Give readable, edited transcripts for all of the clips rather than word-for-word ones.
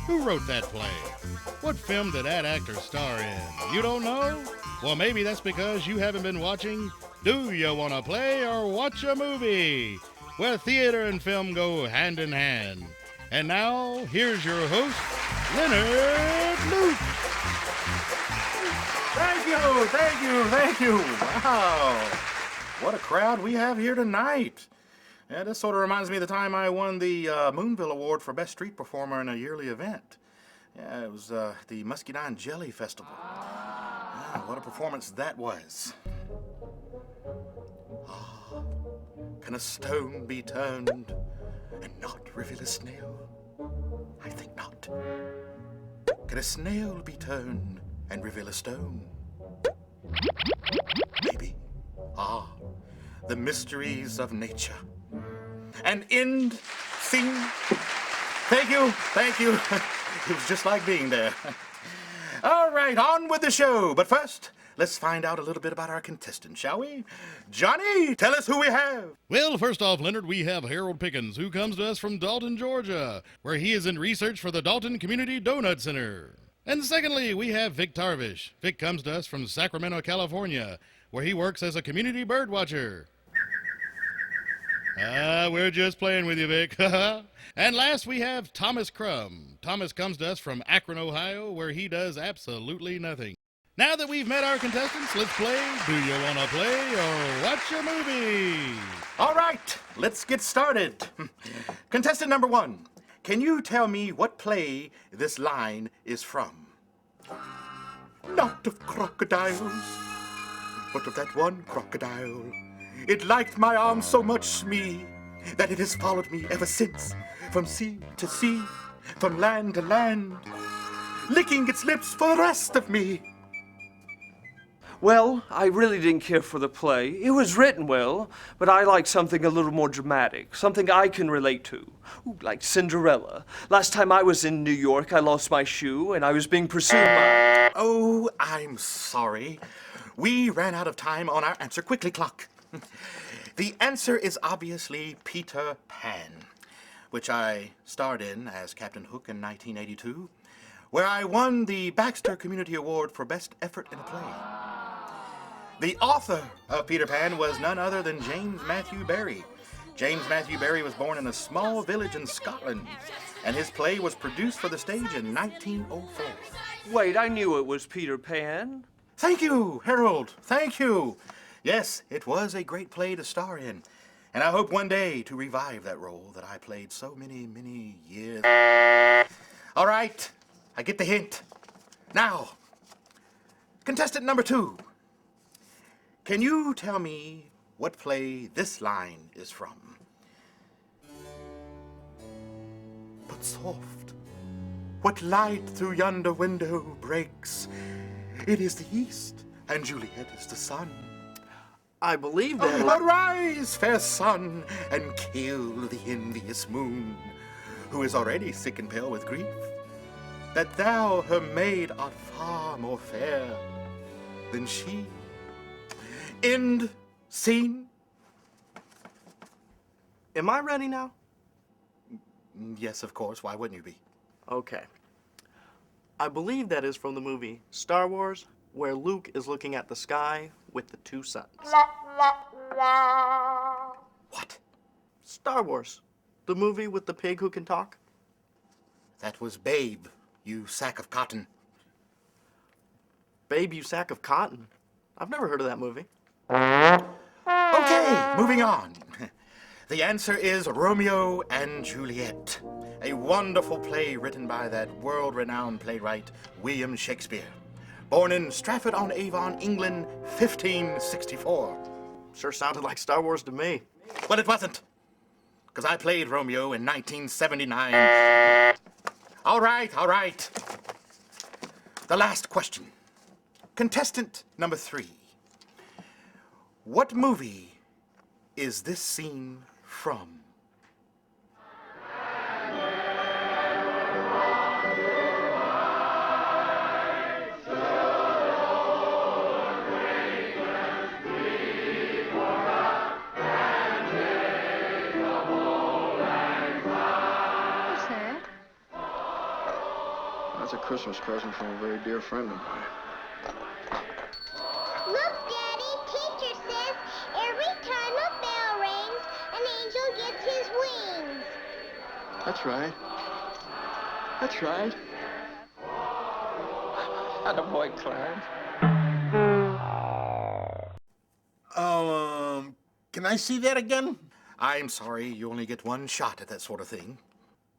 Who wrote that play? What film did that actor star in? You don't know? Well, maybe that's because you haven't been watching Do You Wanna Play or Watch a Movie, where theater and film go hand in hand. And now, here's your host, Leonard Luke. Thank you. Wow. What a crowd we have here tonight. Yeah, this sort of reminds me of the time I won the Moonville Award for Best Street Performer in a yearly event. Yeah, it was the Muscadine Jelly Festival. Yeah, what a performance that was. Ah, can a stone be turned and not reveal a snail? I think not. Can a snail be turned and reveal a stone? Maybe. Ah, the mysteries of nature. And end scene. Thank you. It was just like being there. All right, on with the show. But first, let's find out a little bit about our contestants, shall we? Johnny, tell us who we have. Well, first off, Leonard, we have Harold Pickens, who comes to us from Dalton, Georgia, where he is in research for the Dalton Community Donut Center. And secondly, we have Vic Tarvish. Vic comes to us from Sacramento, California, where he works as a community bird watcher. We're just playing with you, Vic. And last, we have Thomas Crum. Thomas comes to us from Akron, Ohio, where he does absolutely nothing. Now that we've met our contestants, let's play Do You Wanna Play or Watch a Movie? All right, let's get started. Contestant number 1, can you tell me what play this line is from? Not of crocodiles, but of that one crocodile. It liked my arm so much, Smee, that it has followed me ever since, from sea to sea, from land to land, licking its lips for the rest of me. Well, I really didn't care for the play. It was written well, but I like something a little more dramatic, something I can relate to. Ooh, like Cinderella. Last time I was in New York, I lost my shoe and I was being pursued by... Oh, I'm sorry. We ran out of time on our answer quickly clock. The answer is obviously Peter Pan, which I starred in as Captain Hook in 1982, where I won the Baxter Community Award for Best Effort in a Play. The author of Peter Pan was none other than James Matthew Barrie. James Matthew Barrie was born in a small village in Scotland, and his play was produced for the stage in 1904. Wait, I knew it was Peter Pan. Thank you, Harold. Thank you. Yes, it was a great play to star in, and I hope one day to revive that role that I played so many years. All right, I get the hint. Now, contestant number 2, can you tell me what play this line is from? But soft, what light through yonder window breaks? It is the east, and Juliet is the sun. I believe that... Arise, fair sun, and kill the envious moon, who is already sick and pale with grief, that thou, her maid, art far more fair than she. End scene. Am I ready now? Yes, of course. Why wouldn't you be? Okay. I believe that is from the movie Star Wars, where Luke is looking at the sky with the 2 suns. What? Star Wars, the movie with the pig who can talk. That was Babe, you sack of cotton. Babe, you sack of cotton. I've never heard of that movie. Okay, moving on. The answer is Romeo and Juliet, a wonderful play written by that world-renowned playwright William Shakespeare, born in Stratford-on-Avon, England, 1564. Sure sounded like Star Wars to me. Well, it wasn't, because I played Romeo in 1979. All right. The last question. Contestant number 3. What movie is this scene from? That's a Christmas present from a very dear friend of mine. Look, Daddy, teacher says every time a bell rings, an angel gets his wings. That's right. That's right. Attaboy, Clarence. Can I see that again? I'm sorry, you only get one shot at that sort of thing.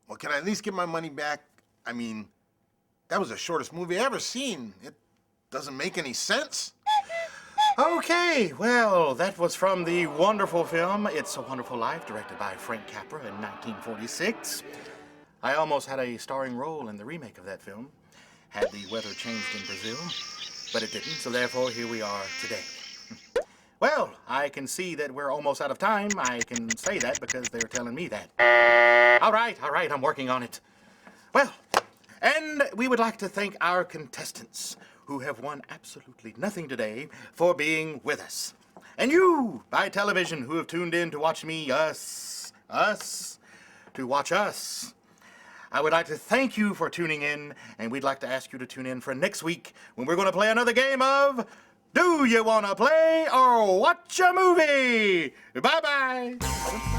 Well, can I at least get my money back? I mean, that was the shortest movie I ever seen. It doesn't make any sense. Okay, well, that was from the wonderful film It's a Wonderful Life, directed by Frank Capra in 1946. I almost had a starring role in the remake of that film, had the weather changed in Brazil, but it didn't, so therefore here we are today. Well, I can see that we're almost out of time. I can say that because they're telling me that. All right, I'm working on it. Well, and we would like to thank our contestants who have won absolutely nothing today for being with us. And you, by television, who have tuned in to watch me, to watch us. I would like to thank you for tuning in, and we'd like to ask you to tune in for next week when we're going to play another game of Do You Want to Play or Watch a Movie? Bye-bye.